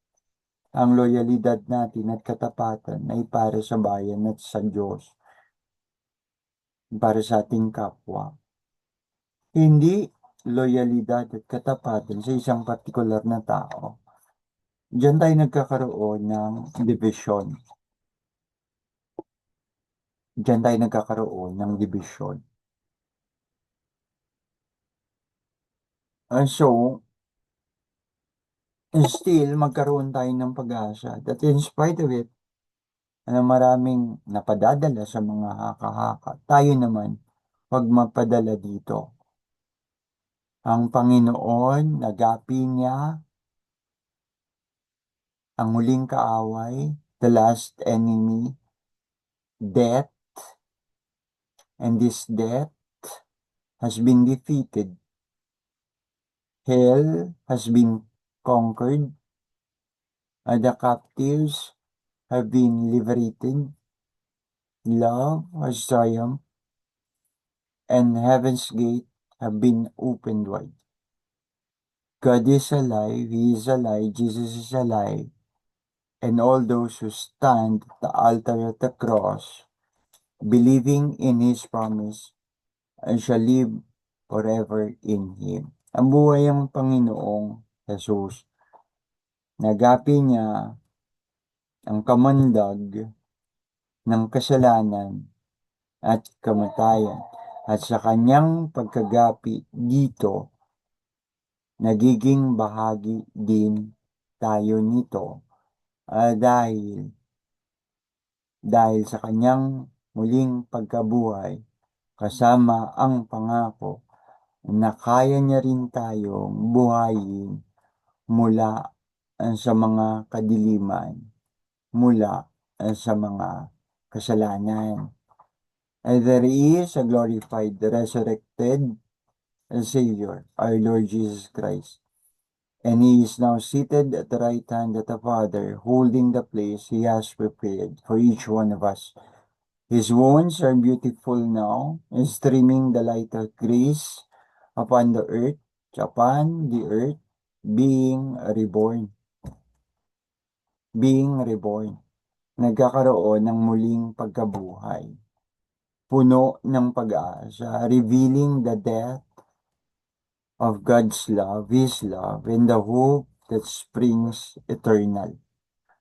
Ang loyalidad natin at katapatan ay para sa bayan at sa Diyos. Para sa ating kapwa. Hindi loyalidad at katapatan sa isang partikular na tao. Diyan tayo nagkakaroon ng division. Diyan tayo nagkakaroon ng division. So, still, magkaroon tayo ng pag-asa that in spite of it, na maraming napadadala sa mga haka-haka, tayo naman, wag mapadala dito. Ang Panginoon, nagapi niya ang huling kaaway, the last enemy, death, and this death has been defeated. Hell has been conquered. The captives have been liberated. Love has triumphed. And heaven's gate have been opened wide. God is alive. He is alive. Jesus is alive. And all those who stand at the altar at the cross, believing in His promise, and shall live forever in Him. Ang buhay ang Panginoong Jesus. Nagapi niya ang kamandag ng kasalanan at kamatayan. At sa kanyang pagkagapi dito, nagiging bahagi din tayo nito dahil sa kanyang muling pagkabuhay kasama ang pangako na kaya niya rin tayong buhayin mula sa mga kadiliman, mula sa mga kasalanan. And there is a glorified, resurrected Savior, our Lord Jesus Christ. And He is now seated at the right hand of the Father, holding the place He has prepared for each one of us. His wounds are beautiful now, streaming the light of grace upon the earth, being reborn. Being reborn. Nagkakaroon ng muling pagkabuhay. Puno ng pag-asa, revealing the depth of God's love, His love, and the hope that springs eternal.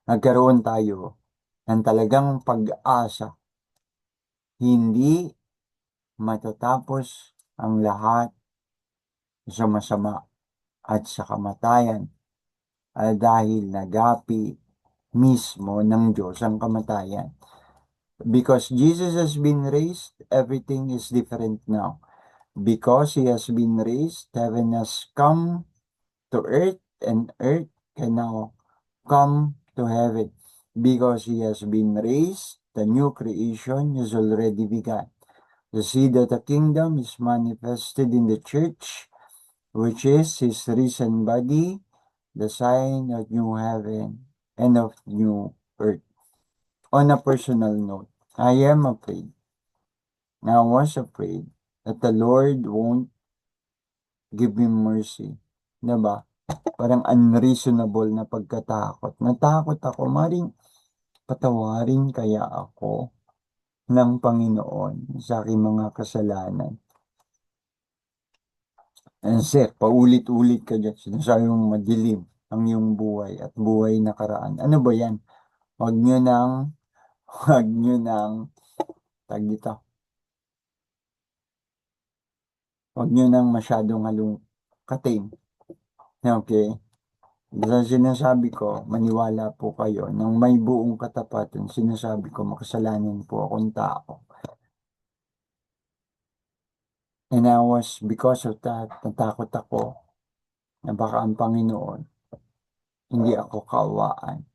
Nagkaroon tayo ng talagang pag-asa. Hindi matatapos ang lahat sa masama at sa kamatayan dahil nagapi mismo ng Diyos ang kamatayan. Because Jesus has been raised, everything is different now. Because He has been raised, heaven has come to earth, and earth can now come to heaven. Because He has been raised, the new creation has already begun. The seed of the kingdom is manifested in the church, which is His risen body, the sign of new heaven and of new earth. On a personal note, I am afraid, I was afraid that the Lord won't give me mercy. Diba? Parang unreasonable na pagkatakot. Natakot ako, maring patawarin kaya ako ng Panginoon sa aking mga kasalanan. Kasi paulit-ulit ka dyan, sinasabi mong madilim ang iyong buhay at buhay nakaraan. Ano ba yan? Huwag nyo nang, tag dito, huwag nyo nang masyadong halongkatin. Okay? Sa sinasabi ko, maniwala po kayo, nang may buong katapatan, sinasabi ko, makasalanan po akong tao. And I was, because of that, natakot ako na baka ang Panginoon, hindi ako kaawaan.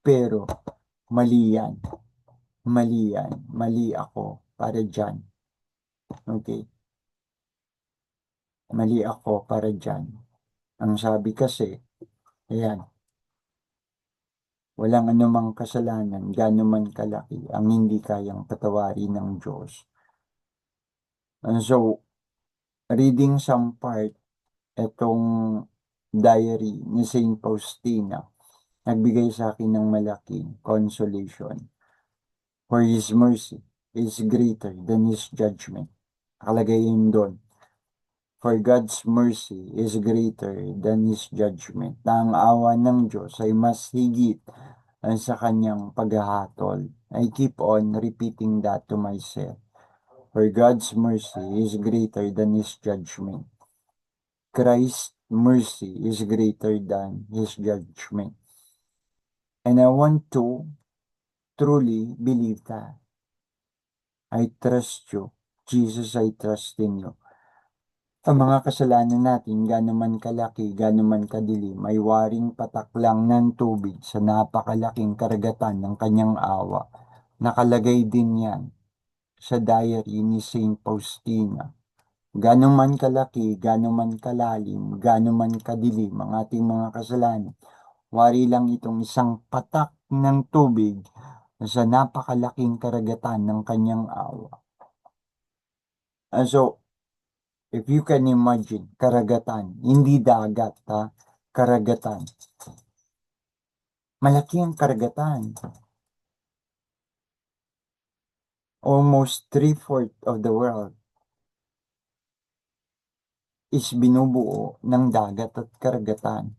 Pero, mali yan. Mali yan. Mali ako para dyan. Okay? Mali ako para dyan. Ang sabi kasi, ayan, walang anumang kasalanan, gaano man kalaki, ang hindi kayang patawarin ng Diyos. And so, reading some part, itong diary ni Saint Faustina, nagbigay sa akin ng malaking consolation. For His mercy is greater than His judgment. Nakalagay yun doon. For God's mercy is greater than His judgment. Na ang awa ng Diyos ay mas higit sa kanyang paghahatol. I keep on repeating that to myself. For God's mercy is greater than His judgment. Christ's mercy is greater than His judgment. And I want to truly believe that. I trust you. Jesus, I trust in you. Ang mga kasalanan natin, gaano man kalaki, gaano man kadilim, ay waring patak lang ng tubig sa napakalaking karagatan ng kanyang awa. Nakalagay din yan sa diary ni Saint Faustina. Gaano man kalaki, gaano man kalalim, gaano man kadilim ang ating mga kasalanan, wari lang itong isang patak ng tubig sa napakalaking karagatan ng kanyang awa. So, if you can imagine, karagatan, hindi dagat, ha? Karagatan. Malaki ang karagatan. Almost 3/4 of the world is binubuo ng dagat at karagatan.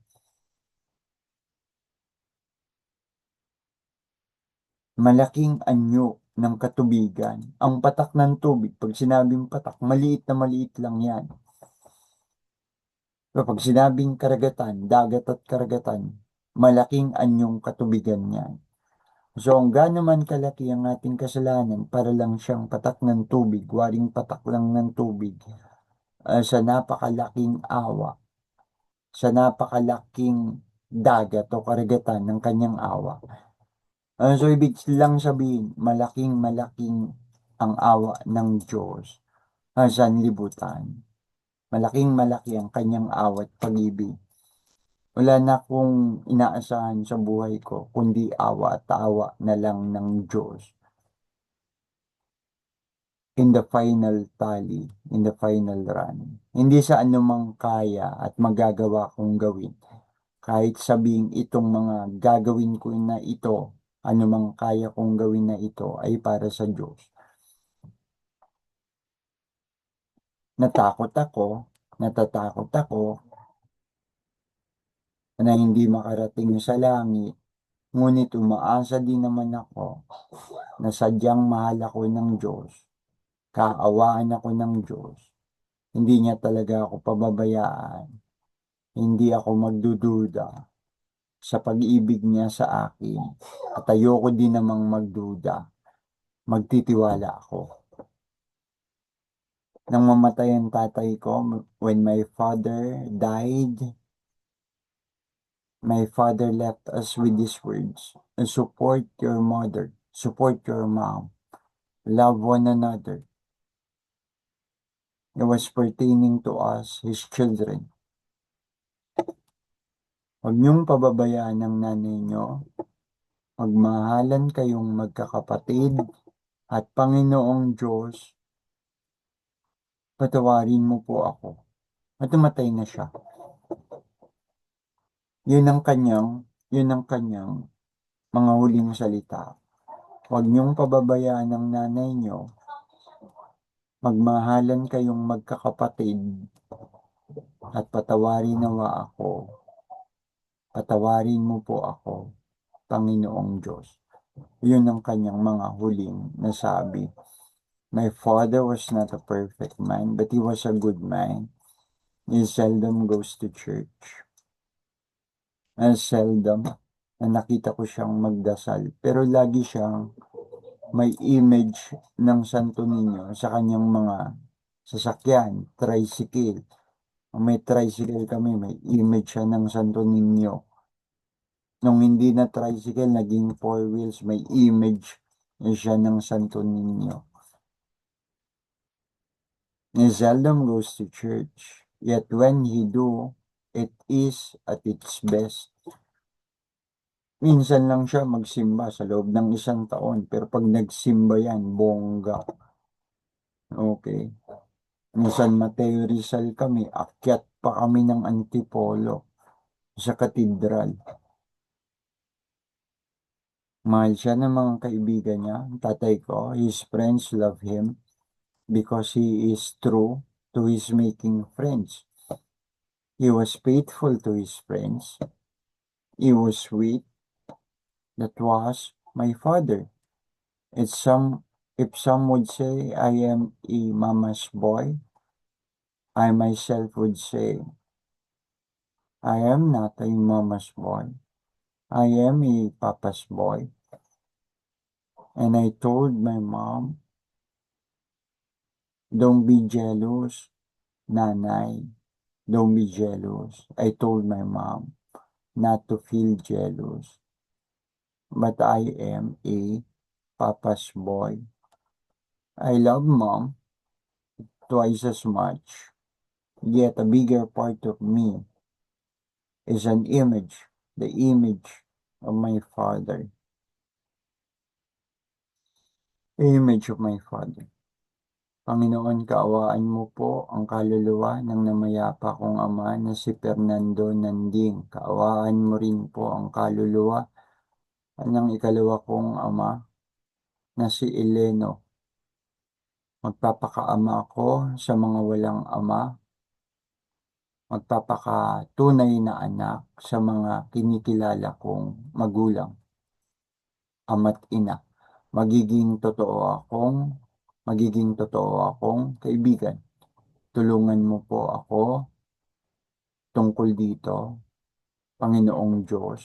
Malaking anyo ng katubigan. Ang patak ng tubig, pag sinabing patak, maliit na maliit lang yan. Kapag sinabing karagatan, dagat at karagatan, malaking anyong katubigan yan. So, kung gaano man kalaki ang ating kasalanan, para lang siyang patak ng tubig, waring patak lang ng tubig, sa napakalaking awa, sa napakalaking dagat o karagatan ng kanyang awa. So, ibig lang sabihin, malaking-malaking ang awa ng Diyos sa sanlibutan. Malaking-malaki ang kanyang awa at pag-ibig. Wala na akong inaasahan sa buhay ko, kundi awa at awa na lang ng Diyos. In the final tally, in the final run. Hindi sa anumang kaya at magagawa kong gawin. Kahit sabing itong mga gagawin ko na ito, anumang kaya kong gawin na ito ay para sa Diyos. Natatakot ako na hindi makarating sa langit, ngunit umaasa din naman ako na sadyang mahal ako ng Diyos, kaawaan ako ng Diyos, hindi niya talaga ako pababayaan, hindi ako magdududa sa pag-ibig niya sa akin, at ayoko din namang magduda, magtitiwala ako. Nang mamatay ang tatay ko, when my father died, my father left us with these words: support your mother, support your mom, love one another. It was pertaining to us, his children. Huwag niyong pababayaan ang nanay niyo, magmahalan kayong magkakapatid, at Panginoong Diyos, patawarin mo po ako. At tumatay na siya. Yun ang kanyang mga huling salita. Huwag niyong pababayaan ang nanay niyo, magmahalan kayong magkakapatid, at patawarin nawa ako. Patawarin mo po ako, Panginoong Diyos. Yun ang kanyang mga huling nasabi. My father was not a perfect man, but he was a good man. He seldom goes to church. And seldom na nakita ko siyang magdasal. Pero lagi siyang may image ng Santo Niño sa kanyang mga sasakyan, tricycle. May tricycle kami, may image siya ng Santo Niño. Nung hindi na tricycle, naging four wheels, may image siya ng Santo Niño. He seldom goes to church, yet when he do, it is at its best. Minsan lang siya magsimba sa loob ng isang taon, pero pag nagsimba yan, bongga. Okay. Minsan Mateo Rizal kami, akyat pa kami ng Antipolo sa katedral. Mahal siya ng mga kaibigan niya. Tatay ko, his friends love him because he is true to his making friends. He was faithful to his friends. He was sweet. That was my father. If some would say I am a mama's boy, I myself would say I am not a mama's boy. I am a papa's boy. And I told my mom, don't be jealous, nanay. Don't be jealous. I told my mom not to feel jealous. But I am a papa's boy. I love mom twice as much. Yet a bigger part of me is an image, the image of my father. The image of my father. Panginoon, kaawaan mo po ang kaluluwa ng namayapa kong ama na si Fernando Nanding. Kaawaan mo rin po ang kaluluwa ng ikalawa kong ama na si Eleno. Magpapakaama ako sa mga walang ama. Magpapakatunay na anak sa mga kinikilala kong magulang, ama't ina. Magiging totoo akong kaibigan. Tulungan mo po ako tungkol dito, Panginoong Diyos,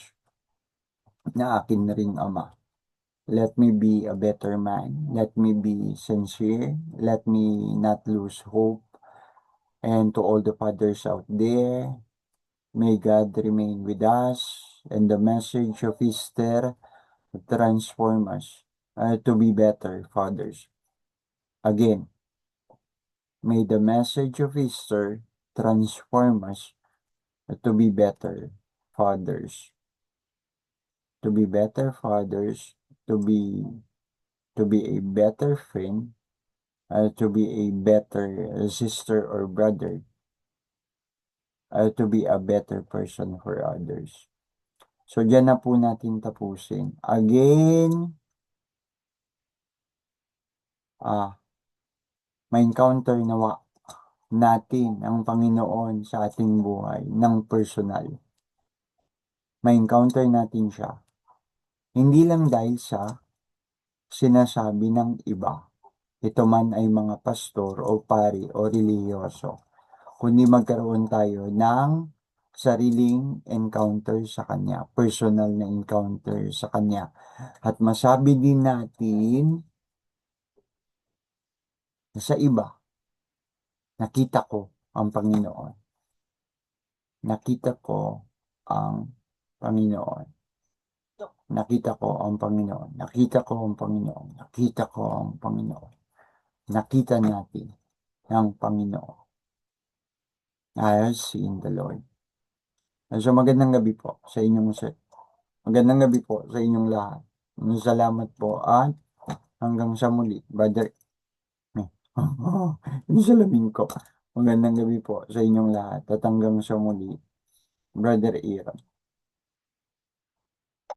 na akin ring Ama. Let me be a better man. Let me be sincere. Let me not lose hope. And to all the fathers out there, may God remain with us. And the message of Easter transform us to be better fathers. Again, may the message of Easter transform us to be better fathers. To be better fathers, to be a better friend, to be a better sister or brother, to be a better person for others. So, dyan na po natin tapusin. Again, ma-encounter nawa natin ang Panginoon sa ating buhay ng personal. Ma-encounter natin siya. Hindi lang dahil sa sinasabi ng iba, ito man ay mga pastor o pari o relihiyoso, kundi magkaroon tayo ng sariling encounter sa Kanya, personal na encounter sa Kanya. At masabi din natin na sa iba, nakita ko ang Panginoon. Nakita ko ang Panginoon. Nakita ko ang Panginoon. Nakita ko ang Panginoon. Nakita ko ang Panginoon. Nakita natin ang Panginoon. I have seen the Lord. So magandang gabi po sa inyong set. Magandang gabi po sa inyong lahat. Salamat po at hanggang sa muli. Brother, yung salamin ko. Magandang gabi po sa inyong lahat at hanggang sa muli. Brother Aaron.